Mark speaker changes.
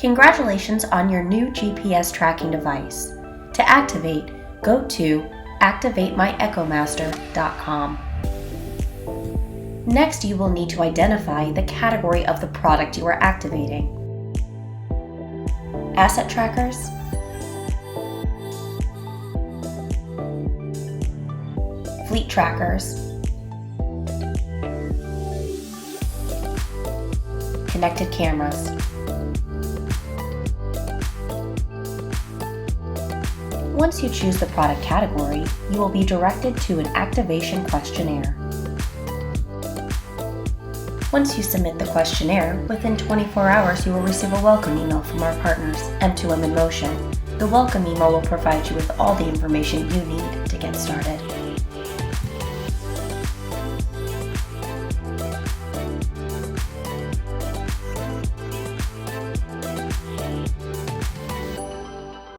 Speaker 1: Congratulations on your new GPS tracking device. To activate, go to activatemyechomaster.com. Next, you will need to identify the category of the product you are activating. Asset trackers, fleet trackers, connected cameras. Once you choose the product category, you will be directed to an activation questionnaire. Once you submit the questionnaire, within 24 hours you will receive a welcome email from our partners, M2M in Motion. The welcome email will provide you with all the information you need to get started.